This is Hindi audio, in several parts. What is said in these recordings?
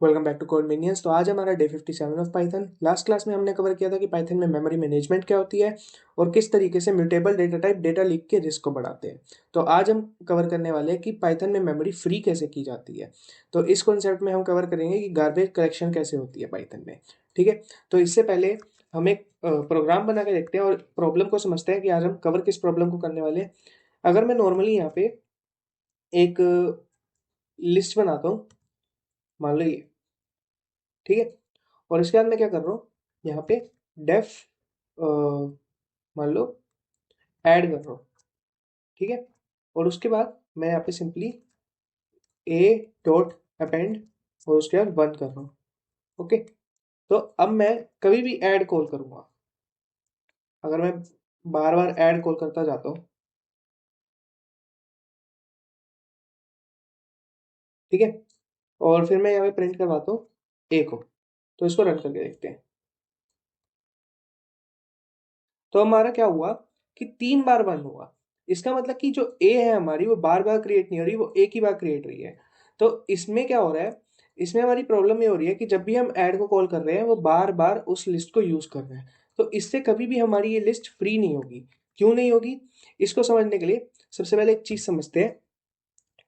Welcome back to code minions. तो आज हमारा day 57 of Python. Last class में हमने कवर किया था कि पाइथन में मेमोरी मैनेजमेंट क्या होती है और किस तरीके से mutable data type data leak के रिस्क को बढ़ाते हैं। तो आज हम कवर करने वाले हैं कि पाइथन में मेमोरी फ्री कैसे की जाती है। तो इस कॉन्सेप्ट में हम कवर करेंगे कि गार्बेज कलेक्शन कैसे होती है पाइथन में। ठीक है, तो इससे पहले हम एक प्रोग्राम बना के देखते हैं और प्रॉब्लम को समझते हैं कि आज हम कवर किस प्रॉब्लम को करने वाले हैं। अगर मैं नॉर्मली यहाँ पे एक लिस्ट बनाता हूँ, मान लो ये, ठीक है, और इसके बाद मैं क्या कर रहा हूँ, यहाँ पे डेफ मान लो ऐड कर रहा हूँ। ठीक है, और उसके बाद मैं यहाँ पे सिंपली ए डॉट अपेंड और उसके बाद वन कर रहा हूँ। ओके, तो अब मैं कभी भी ऐड कॉल करूँगा, अगर मैं बार बार ऐड कॉल करता जाता हूँ, ठीक है, और फिर मैं यहाँ पे प्रिंट करवाता हूँ ए को, तो इसको रन करके देखते हैं। तो हमारा क्या हुआ कि 3 बार वन हुआ। इसका मतलब कि जो ए है हमारी वो बार बार क्रिएट नहीं हो रही, वो एक ही बार क्रिएट रही है। तो इसमें क्या हो रहा है, इसमें हमारी प्रॉब्लम ये हो रही है कि जब भी हम ऐड को कॉल कर रहे हैं वो बार बार उस लिस्ट को यूज कर रहे हैं। तो इससे कभी भी हमारी ये लिस्ट फ्री नहीं होगी। क्यों नहीं होगी, इसको समझने के लिए सबसे पहले एक चीज समझते हैं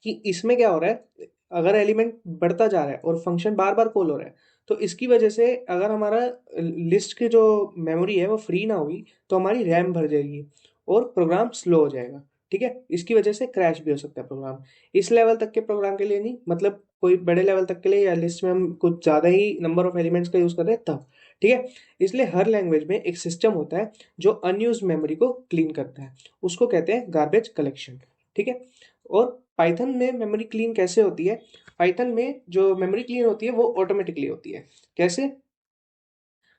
कि इसमें क्या हो रहा है। अगर एलिमेंट बढ़ता जा रहा है और फंक्शन बार बार कॉल हो रहा है, तो इसकी वजह से अगर हमारा लिस्ट की जो मेमोरी है वो फ्री ना हुई तो हमारी रैम भर जाएगी और प्रोग्राम स्लो हो जाएगा। ठीक है, इसकी वजह से क्रैश भी हो सकता है प्रोग्राम। इस लेवल तक के प्रोग्राम के लिए नहीं, मतलब कोई बड़े लेवल तक के लिए या लिस्ट में हम कुछ ज़्यादा ही नंबर ऑफ एलिमेंट्स का यूज़ कर रहे हैं तब। ठीक है, इसलिए हर लैंग्वेज में एक सिस्टम होता है जो अनयूज मेमोरी को क्लीन करता है, उसको कहते हैं गार्बेज कलेक्शन। ठीक है, और पाइथन में मेमोरी क्लीन कैसे होती है। पाइथन में जो मेमोरी क्लीन होती है वो ऑटोमेटिकली होती है। कैसे,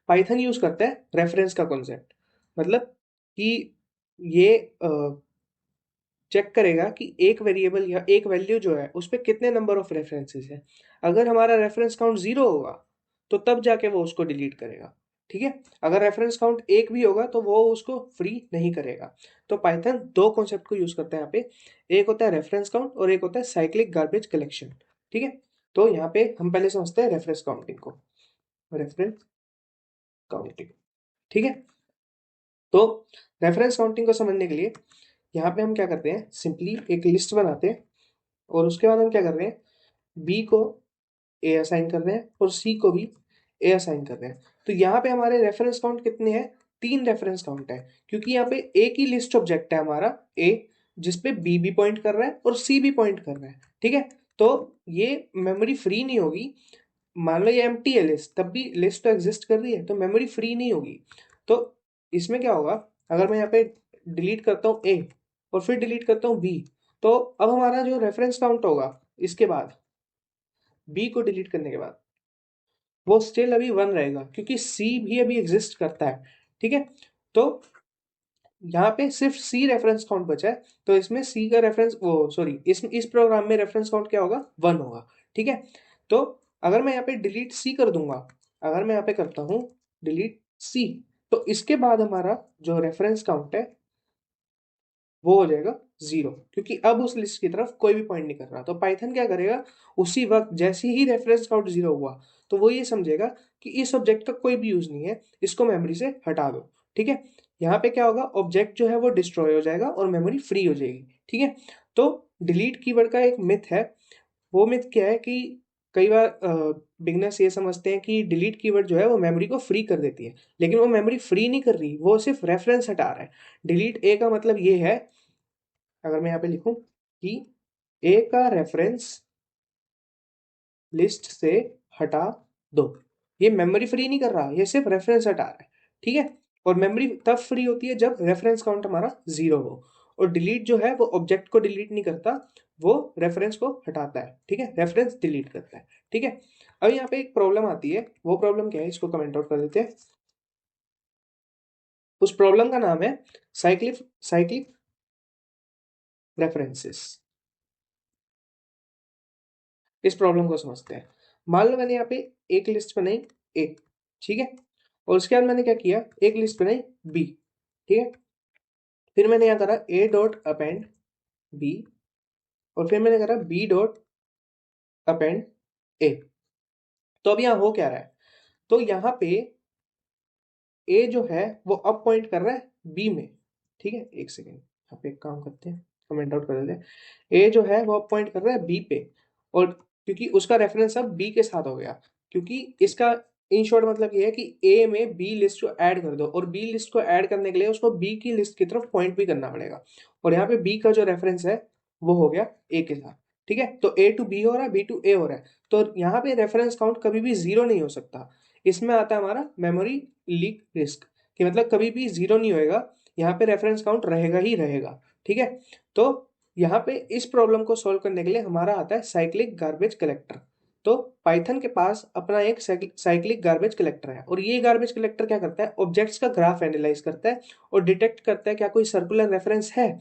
पाइथन यूज करता है रेफरेंस का कॉन्सेप्ट। मतलब कि ये चेक करेगा कि एक वेरिएबल या एक वैल्यू जो है उस पर कितने नंबर ऑफ रेफरेंसेस है। अगर हमारा रेफरेंस काउंट 0 होगा तो तब जाके वो उसको डिलीट करेगा। ठीक है, अगर रेफरेंस काउंट 1 भी होगा तो वो उसको फ्री नहीं करेगा। तो पाइथन दो कॉन्सेप्ट को यूज करता है यहाँ पे। एक होता है रेफरेंस काउंट और एक होता है साइक्लिक गार्बेज कलेक्शन। ठीक है, तो यहाँ पे हम पहले समझते हैं रेफरेंस काउंटिंग को। रेफरेंस काउंटिंग, ठीक है, तो रेफरेंस काउंटिंग को समझने के लिए यहाँ पे हम क्या करते हैं, सिंपली एक लिस्ट बनाते हैं और उसके बाद हम क्या कर रहे हैं, बी को ए असाइन कर रहे हैं और सी को भी ए असाइन कर रहे हैं। तो यहाँ पे हमारे रेफरेंस काउंट कितने हैं, 3 रेफरेंस काउंट है, क्योंकि यहाँ पे एक ही लिस्ट ऑब्जेक्ट है हमारा ए, जिसपे बी भी पॉइंट कर रहा है और सी भी पॉइंट कर रहा है। ठीक है, तो ये मेमोरी फ्री नहीं होगी। मान लो ये एम्प्टी है लिस्ट, तब भी लिस्ट तो एग्जिस्ट कर रही है, तो मेमोरी फ्री नहीं होगी। तो इसमें क्या होगा, अगर मैं यहाँ पे डिलीट करता हूँ ए और फिर डिलीट करता हूँ बी, तो अब हमारा जो रेफरेंस काउंट होगा इसके बाद, बी को डिलीट करने के बाद, वो स्टिल अभी 1 रहेगा क्योंकि सी भी अभी एग्जिस्ट करता है। ठीक है, तो यहाँ पे सिर्फ सी रेफरेंस काउंट बचा है, तो इसमें सी का रेफरेंस वो सॉरी इस प्रोग्राम में रेफरेंस काउंट क्या होगा, 1 होगा। ठीक है, तो अगर मैं यहाँ पे डिलीट सी कर दूंगा, अगर मैं यहाँ पे करता हूँ डिलीट सी, तो इसके बाद हमारा जो रेफरेंस काउंट है वो हो जाएगा 0, क्योंकि अब उस लिस्ट की तरफ कोई भी पॉइंट नहीं कर रहा। तो पाइथन क्या करेगा, उसी वक्त जैसे ही रेफरेंस काउंट 0 हुआ तो वो ये समझेगा कि इस ऑब्जेक्ट का कोई भी यूज नहीं है, इसको मेमोरी से हटा दो। ठीक है, यहाँ पे क्या होगा, ऑब्जेक्ट जो है वो डिस्ट्रॉय हो जाएगा और मेमोरी फ्री हो जाएगी। ठीक है, तो डिलीट कीवर्ड का एक मिथ है। वो मिथ क्या है कि कई बार बिगनर्स ये समझते हैं कि डिलीट कीवर्ड जो है वो मेमोरी को फ्री कर देती है, लेकिन वो मेमोरी फ्री नहीं कर रही, वो सिर्फ रेफरेंस हटा रहा है। डिलीट ए का मतलब ये है, अगर मैं यहाँ पे लिखूं कि ए का रेफरेंस लिस्ट से हटा दो, ये मेमोरी फ्री नहीं कर रहा, ये सिर्फ रेफरेंस हटा रहा है। ठीक है, और मेमोरी तब फ्री होती है जब रेफरेंस काउंट हमारा 0 हो। और डिलीट जो है वो ऑब्जेक्ट को डिलीट नहीं करता, वो रेफरेंस को हटाता है। ठीक है, रेफरेंस डिलीट करता है। ठीक है, अब यहाँ पे एक प्रॉब्लम आती है, वो प्रॉब्लम क्या है, इसको कमेंट आउट कर देते हैं। उस प्रॉब्लम का नाम है साइक्लिक साइक्लिक रेफरेंसेस। इस प्रॉब्लम को समझते हैं। मान लो मैंने यहाँ पे एक लिस्ट बनाई ए, ठीक है, और उसके बाद मैंने क्या किया, एक लिस्ट बनाई बी। ठीक है, फिर मैंने यहाँ करा ए डॉट अपेंड बी और फिर मैंने करा बी डॉट अपेंड ए। तो अब यहाँ हो क्या रहा है, तो यहाँ पे ए जो है वो अब पॉइंट कर रहा है बी में, ठीक है। एक सेकेंड, यहाँ पे एक काम करते हैं, कमेंट आउट कर देते हैं। ए जो है वो अब पॉइंट कर रहा है बी पे, और क्योंकि उसका रेफरेंस अब बी के साथ हो गया, क्योंकि इसका इन शॉर्ट मतलब ये है कि ए में बी लिस्ट को ऐड कर दो, और बी लिस्ट को ऐड करने के लिए उसको बी की लिस्ट की तरफ पॉइंट भी करना पड़ेगा, और यहाँ पे बी का जो रेफरेंस है वो हो गया ए के साथ, ठीक है। तो ए टू बी हो रहा है, बी टू ए हो रहा है, तो यहाँ पे रेफरेंस काउंट कभी भी जीरो नहीं हो सकता। इसमें आता है हमारा मेमोरी लीक रिस्क, कि मतलब कभी भी जीरो नहीं होएगा, यहाँ पे रेफरेंस काउंट रहेगा ही रहेगा, ठीक है। तो यहाँ पे इस प्रॉब्लम को सॉल्व करने के लिए हमारा आता है साइक्लिक गार्बेज कलेक्टर। तो पाइथन के पास अपना एक साइक्लिक गार्बेज कलेक्टर है, और ये गार्बेज कलेक्टर क्या करता है, ऑब्जेक्ट्स का ग्राफ एनालाइज करता है और डिटेक्ट करता है क्या कोई सर्कुलर रेफरेंस है,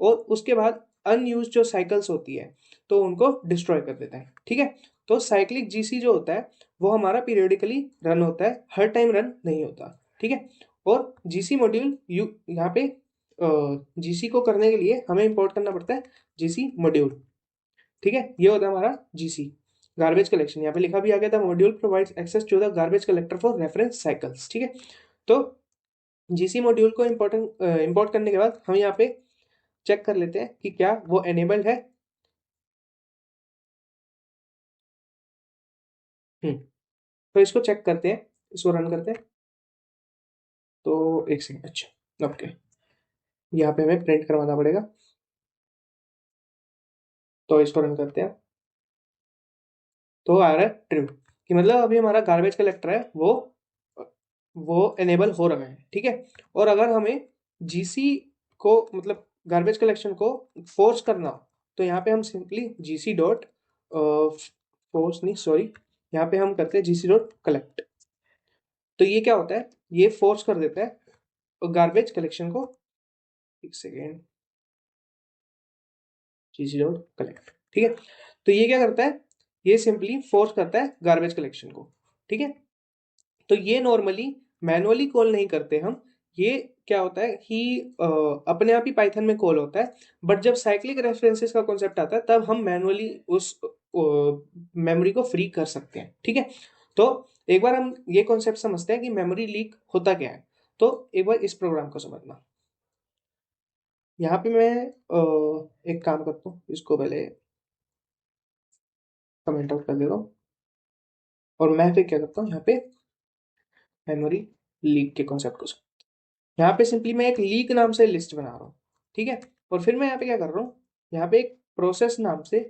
और उसके बाद अनयूज जो साइकिल्स होती है तो उनको डिस्ट्रॉय कर देता है, ठीक है। तो साइक्लिक जीसी जो होता है वो हमारा पीरियडिकली रन होता है, हर टाइम रन नहीं होता, ठीक है। और जीसी मॉड्यूल यहाँ पे जीसी को करने के लिए हमें इंपोर्ट करना पड़ता है जीसी मॉड्यूल, ठीक है। ये होता है हमारा जीसी गार्बेज कलेक्शन। यहाँ पे लिखा भी आ गया था, module provides access to the garbage collector for reference cycles, ठीक है। तो जीसी मॉड्यूल को इंपोर्ट करने के बाद हम यहाँ पे चेक कर लेते हैं कि क्या वो एनेबल्ड है। तो इसको चेक करते हैं, इसको रन करते हैं। तो एक सेकंड, अच्छा ओके, यहाँ पे हमें प्रिंट करवाना पड़ेगा, तो इसको रन करते हैं। तो आ रहा है ट्रू, कि मतलब अभी हमारा गार्बेज कलेक्टर है वो एनेबल हो रहा है, ठीक है। और अगर हमें जीसी को मतलब गार्बेज कलेक्शन को फोर्स करना हो, तो यहाँ पे हम सिंपली जीसी डॉट फोर्स नहीं सॉरी, यहाँ पे हम करते हैं जीसी डॉट कलेक्ट। तो ये क्या होता है, ये फोर्स कर देता है गार्बेज कलेक्शन को। एक सेकेंड, जीसी डॉट कलेक्ट, ठीक है। तो ये क्या करता है, ये सिंपली फोर्स करता है गार्बेज कलेक्शन को, ठीक है। तो ये नॉर्मली मैनुअली कॉल नहीं करते हम, ये क्या होता है कि अपने आप ही पाइथन में कॉल होता है। बट जब साइक्लिक रेफरेंसेस का कॉन्सेप्ट आता है तब हम मैनुअली उस मेमोरी को फ्री कर सकते हैं, ठीक है। तो एक बार हम ये कॉन्सेप्ट समझते हैं कि मेमोरी लीक होता क्या है, तो एक बार इस प्रोग्राम को समझना। यहाँ पे मैं एक काम करता हूँ, इसको पहले कमेंट आउट कर देता हूँ, और मैं फिर क्या करता हूँ यहाँ पे मेमोरी लीक के कॉन्सेप्ट को। यहाँ पे सिंपली मैं एक लीक नाम से लिस्ट बना रहा हूँ, ठीक है। और फिर मैं यहाँ पे क्या कर रहा हूँ, यहाँ पे एक प्रोसेस नाम से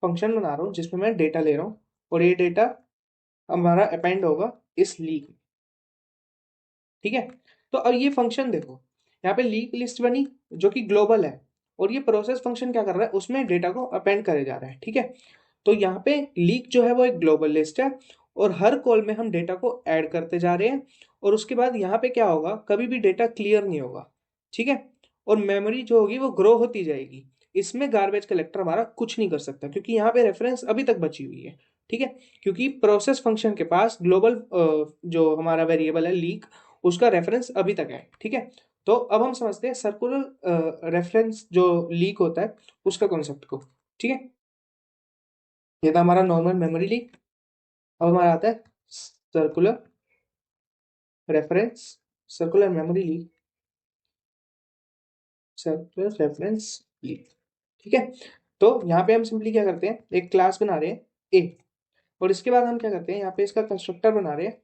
फंक्शन बना रहा हूँ जिसमें मैं डेटा ले रहा हूँ, और ये डेटा हमारा अपेंड होगा इस लीक में, ठीक है। तो अब ये फंक्शन देखो, यहाँ पे लीक लिस्ट बनी जो कि ग्लोबल है, और ये प्रोसेस फंक्शन क्या कर रहा है, उसमें डेटा को अपेंड करे जा रहा है, ठीक है। तो यहाँ पे लीक जो है वो एक ग्लोबल लिस्ट है, और हर कॉल में हम डेटा को ऐड करते जा रहे हैं, और उसके बाद यहाँ पे क्या होगा, कभी भी डेटा क्लियर नहीं होगा, ठीक है। और मेमोरी जो होगी वो ग्रो होती जाएगी। इसमें गार्बेज कलेक्टर हमारा कुछ नहीं कर सकता, क्योंकि यहाँ पे रेफरेंस अभी तक बची हुई है, ठीक है। क्योंकि प्रोसेस फंक्शन के पास ग्लोबल जो हमारा वेरिएबल है लीक, उसका रेफरेंस अभी तक है, ठीक है। तो अब हम समझते हैं सर्कुलर रेफरेंस जो लीक होता है उसका कॉन्सेप्ट को, ठीक है। ये था हमारा नॉर्मल मेमोरी लीक। अब हमारा आता है circular reference, circular memory leak, circular reference leak, ठीक है। तो यहाँ पे हम सिंपली क्या करते हैं, एक क्लास बना रहे हैं ए, और इसके बाद हम क्या करते हैं, यहाँ पे इसका कंस्ट्रक्टर बना रहे हैं,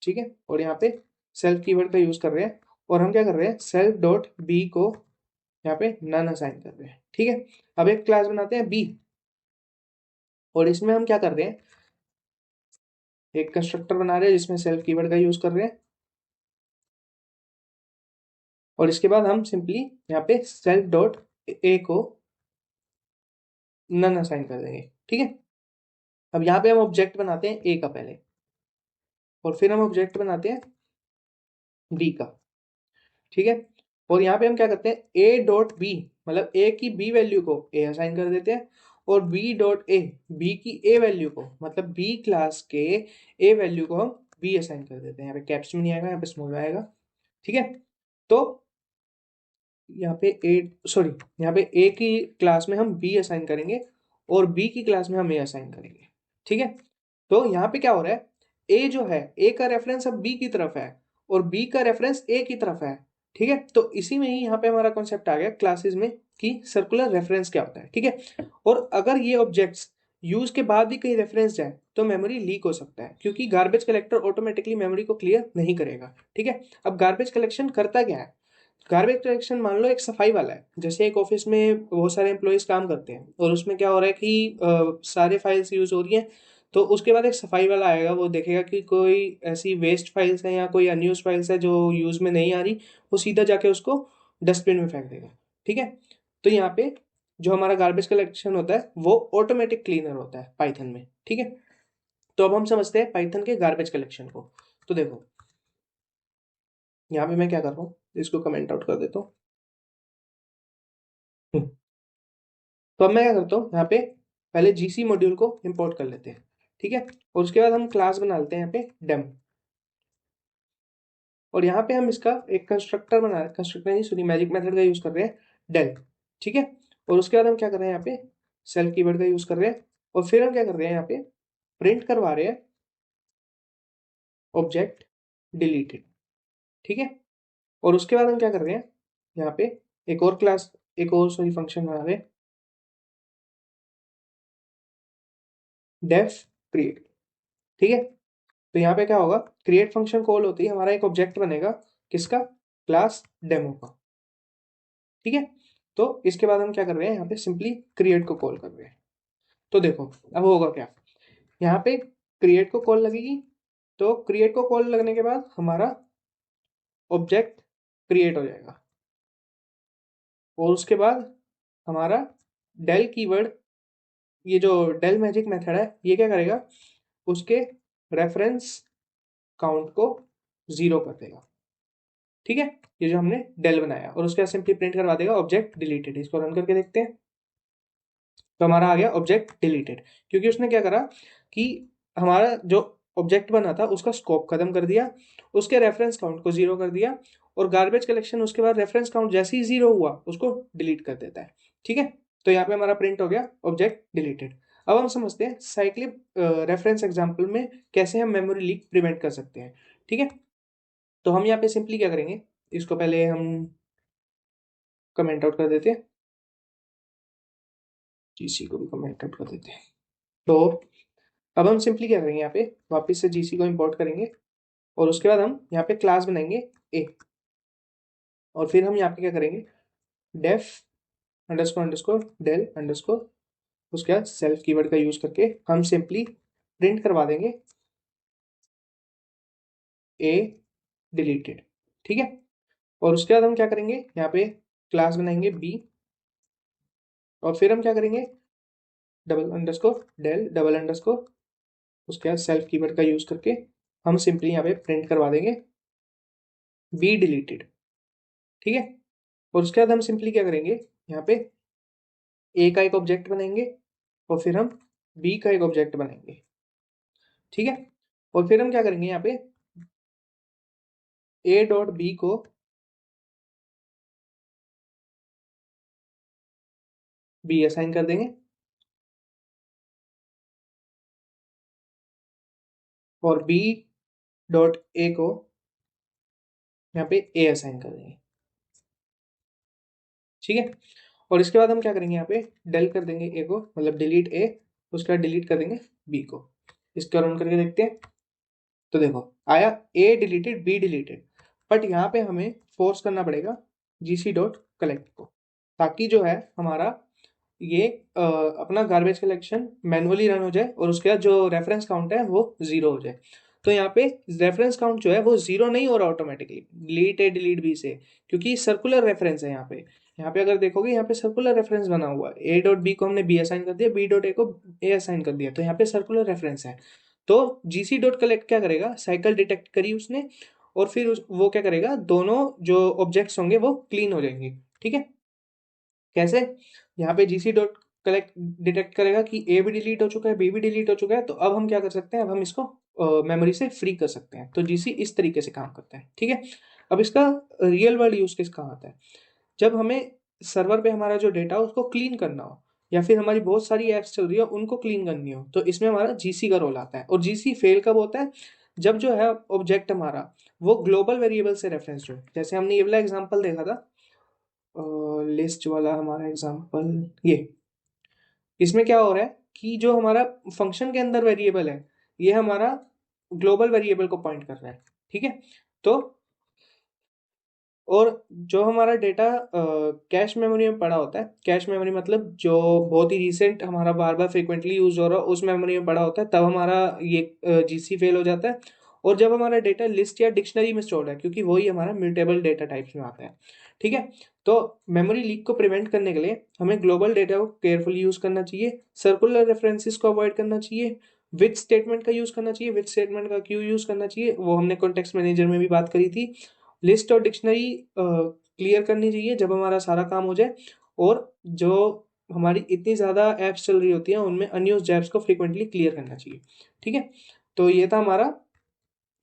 ठीक है। और यहाँ पे सेल्फ कीवर्ड का यूज कर रहे हैं, और हम क्या कर रहे हैं, सेल्फ डॉट बी को यहाँ पे नन असाइन कर रहे हैं, ठीक है। अब एक क्लास बनाते हैं बी, और इसमें हम क्या कर रहे हैं, एक कंस्ट्रक्टर बना रहे हैं जिसमें सेल्फ कीवर्ड का यूज कर रहे हैं, और इसके बाद हम सिंपली यहाँ पे सेल्फ डॉट ए को नन असाइन कर देंगे, ठीक है। अब यहाँ पे हम ऑब्जेक्ट बनाते हैं ए का पहले, और फिर हम ऑब्जेक्ट बनाते हैं बी का, ठीक है। और यहाँ पे हम क्या करते हैं, ए डॉट बी मतलब ए की बी वैल्यू को ए असाइन कर देते हैं, और बी डॉट ए बी की ए वैल्यू को मतलब बी क्लास के ए वैल्यू को हम बी असाइन कर देते हैं। यहाँ पे कैप्स में नहीं आएगा, यहाँ पे स्मॉल में आएगा, ठीक है। तो यहाँ पे ए सॉरी यहाँ पे ए की क्लास में हम बी असाइन करेंगे, और बी की क्लास में हम ए असाइन करेंगे, ठीक है। तो यहाँ पे क्या हो रहा है, ए जो है, ए का रेफरेंस अब बी की तरफ है और बी का रेफरेंस ए की तरफ है। ठीक है, तो इसी में ही यहाँ पे हमारा कॉन्सेप्ट आ गया क्लासेस में कि सर्कुलर रेफरेंस क्या होता है। ठीक है, और अगर ये ऑब्जेक्ट्स यूज के बाद भी कहीं रेफरेंस जाए तो मेमोरी लीक हो सकता है, क्योंकि गार्बेज कलेक्टर ऑटोमेटिकली मेमोरी को क्लियर नहीं करेगा। ठीक है, अब गार्बेज कलेक्शन करता क्या है, गार्बेज कलेक्शन मान लो एक सफाई वाला है, जैसे एक ऑफिस में बहुत सारे एम्प्लॉयज काम करते हैं और उसमें क्या हो रहा है कि सारे फाइल्स यूज हो रही हैं, तो उसके बाद एक सफाई वाला आएगा, वो देखेगा कि कोई ऐसी वेस्ट फाइल्स हैं या कोई अनयूज फाइल्स है जो यूज में नहीं आ रही, वो सीधा जाके उसको डस्टबिन में फेंक देगा। ठीक है, तो यहाँ पे जो हमारा गार्बेज कलेक्शन होता है वो ऑटोमेटिक क्लीनर होता है पाइथन में। ठीक है, तो अब हम समझते हैं पाइथन के गार्बेज कलेक्शन को। तो देखो यहाँ पे मैं क्या कर रहा हूँ, इसको कमेंट आउट कर देता हूँ। तो अब मैं क्या करता हूँ, यहाँ पे पहले जीसी मॉड्यूल को इंपोर्ट कर लेते हैं। ठीक है, और उसके बाद हम क्लास बना लेते हैं यहाँ पे डेम, और यहाँ पे हम इसका एक कंस्ट्रक्टर बना रहे, कंस्ट्रक्टर नहीं सॉरी मैजिक मेथड का यूज कर रहे हैं, डेल। ठीक है, और उसके बाद हम क्या कर रहे हैं, यहाँ पे सेल्फ कीवर्ड का यूज कर रहे हैं, और फिर हम क्या कर रहे हैं, यहाँ पे प्रिंट करवा रहे हैं ऑब्जेक्ट डिलीटेड। ठीक है, और उसके बाद हम क्या कर रहे हैं, यहाँ पे एक और क्लास, एक और सॉरी फंक्शन बना रहे हैं, डेफ क्रिएट। ठीक है, तो यहाँ पे क्या होगा, क्रिएट फंक्शन कॉल होती है, हमारा एक ऑब्जेक्ट बनेगा किसका, क्लास डेमो का। ठीक है, तो इसके बाद हम क्या कर रहे हैं, यहाँ पे सिंपली क्रिएट को कॉल कर रहे हैं। तो देखो अब होगा क्या, यहाँ पे क्रिएट को कॉल लगेगी, तो क्रिएट को कॉल लगने के बाद हमारा ऑब्जेक्ट क्रिएट हो जाएगा, और उसके बाद हमारा डेल कीवर्ड, ये जो डेल मैजिक मेथड है, ये क्या करेगा, उसके रेफरेंस काउंट को 0 कर देगा। ठीक है, ये जो हमने डेल बनाया, और उसके बाद सिंपली प्रिंट करवा देगा ऑब्जेक्ट डिलीटेड। इसको रन करके देखते हैं, तो हमारा आ गया ऑब्जेक्ट डिलीटेड, क्योंकि उसने क्या करा कि हमारा जो ऑब्जेक्ट बना था उसका स्कोप खत्म कर दिया, उसके रेफरेंस काउंट को 0 कर दिया, और गार्बेज कलेक्शन उसके बाद रेफरेंस काउंट जैसे ही 0 हुआ उसको डिलीट कर देता है। ठीक है, तो यहाँ पे हमारा प्रिंट हो गया ऑब्जेक्ट डिलीटेड। अब हम समझते हैं साइक्लिक रेफरेंस एग्जाम्पल में कैसे हम मेमोरी लीक प्रिवेंट कर सकते हैं। ठीक है, तो हम यहाँ पे सिंपली क्या करेंगे, इसको पहले हम कमेंट आउट कर देते हैं, जीसी को भी कमेंट आउट कर देते हैं। तो अब हम सिंपली क्या करेंगे, यहाँ पे वापस से जीसी को इंपोर्ट करेंगे, और उसके बाद हम यहाँ पे क्लास बनाएंगे ए, और फिर हम यहाँ पे क्या करेंगे, def underscore underscore del underscore, उसके बाद सेल्फ कीवर्ड का यूज करके हम सिंपली प्रिंट करवा देंगे ए डिलीटेड। ठीक है, और उसके बाद हम क्या करेंगे, यहाँ पे क्लास बनाएंगे बी, और फिर हम क्या करेंगे, double underscore del double underscore, उसके बाद सेल्फ कीवर्ड का यूज करके हम सिंपली यहाँ पे प्रिंट करवा देंगे बी डिलीटेड। ठीक है, और उसके बाद हम सिंपली क्या करेंगे, यहाँ पे ए का एक ऑब्जेक्ट बनाएंगे, और फिर हम बी का एक ऑब्जेक्ट बनाएंगे। ठीक है, और फिर हम क्या करेंगे, यहाँ पे ए डॉट बी को बी असाइन कर देंगे, और बी डॉट ए को यहाँ पे ए असाइन कर देंगे। ठीक है, और इसके बाद हम क्या करेंगे, यहाँ पे डेल कर देंगे ए को, मतलब डिलीट ए, उसके बाद डिलीट कर देंगे बी को। इसको रन करके देखते हैं, तो देखो आया ए डिलीटेड बी डिलीटेड, बट यहाँ पे हमें फोर्स करना पड़ेगा जीसी डॉट कलेक्ट को, ताकि जो है हमारा ये अपना गार्बेज कलेक्शन मैनुअली रन हो जाए, और उसके बाद जो रेफरेंस काउंट है वो 0 हो जाए। तो यहाँ पे रेफरेंस काउंट जो है वो 0 नहीं हो रहा automatically delete A delete B से, क्योंकि सर्कुलर रेफरेंस है यहाँ पे। यहाँ पे अगर देखोगे, यहाँ पे सर्कुलर रेफरेंस बना हुआ है, ए डॉट बी को हमने बी असाइन कर दिया, बी डॉट ए को ए असाइन कर दिया, तो यहाँ पे सर्कुलर रेफरेंस है। तो जीसी डॉट कलेक्ट क्या करेगा, साइकिल डिटेक्ट करी उसने, और फिर वो क्या करेगा, दोनों जो ऑब्जेक्ट्स होंगे वो क्लीन हो जाएंगे। ठीक है, कैसे, यहाँ पे जीसी डॉट कलेक्ट डिटेक्ट करेगा कि ए भी डिलीट हो चुका है, बी भी डिलीट हो चुका है, तो अब हम क्या कर सकते हैं, अब हम इसको मेमोरी से फ्री कर सकते हैं। तो जीसी इस तरीके से काम करता है। ठीक है, अब इसका रियल वर्ल्ड यूज केस कहाँ आता है, जब हमें सर्वर पे हमारा जो डेटा उसको क्लीन करना हो, या फिर हमारी बहुत सारी ऐप्स चल रही है उनको क्लीन करनी हो, तो इसमें हमारा जीसी का रोल आता है। और जीसी फेल कब होता है? जब जो है ऑब्जेक्ट हमारा वो ग्लोबल वेरिएबल से रेफरेंस हो। जैसे हमने ये वाला एग्जांपल देखा था, लिस्ट वाला हमारा एग्जांपल, ये इसमें क्या हो रहा है कि जो हमारा फंक्शन के अंदर वेरिएबल है ये हमारा ग्लोबल वेरिएबल को पॉइंट कर रहा है, ठीक है। तो और जो हमारा डेटा कैश मेमोरी में पड़ा होता है, कैश मेमोरी मतलब जो बहुत ही रिसेंट हमारा बार बार फ्रिक्वेंटली यूज हो रहा है उस मेमोरी में पड़ा होता है, तब हमारा ये जीसी फेल हो जाता है। और जब हमारा डेटा लिस्ट या डिक्शनरी में स्टोर्ड है, क्योंकि वही हमारा म्यूटेबल डेटा टाइप्स में आता है, ठीक है। तो मेमोरी लीक को प्रिवेंट करने के लिए हमें ग्लोबल डेटा को केयरफुली यूज करना चाहिए, सर्कुलर रेफरेंसेस को अवॉइड करना चाहिए, विथ स्टेटमेंट का यूज करना चाहिए। विथ स्टेटमेंट का क्यों यूज करना चाहिए वो हमने कॉन्टेक्स्ट मैनेजर में भी बात करी थी। लिस्ट और डिक्शनरी क्लियर करनी चाहिए जब हमारा सारा काम हो जाए। और जो हमारी इतनी ज़्यादा ऐप्स चल रही होती हैं उनमें अनयूज्ड ऐप्स को फ्रिक्वेंटली क्लियर करना चाहिए, ठीक है। तो ये था हमारा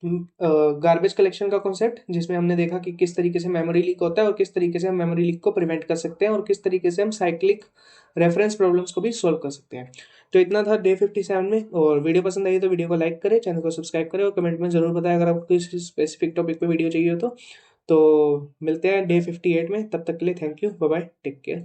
गार्बेज कलेक्शन का कॉन्सेप्ट, जिसमें हमने देखा कि किस तरीके से मेमोरी लीक होता है और किस तरीके से हम मेमोरी लीक को प्रिवेंट कर सकते हैं और किस तरीके से हम साइक्लिक रेफरेंस प्रॉब्लम्स को भी सॉल्व कर सकते हैं। तो इतना था डे 57 में। और वीडियो पसंद आई तो वीडियो को लाइक करें, चैनल को सब्सक्राइब करें और कमेंट में जरूर बताएं अगर आपको किसी स्पेसिफिक टॉपिक पे वीडियो चाहिए हो तो मिलते हैं डे 58 में। तब तक के लिए thank you, bye bye, take care.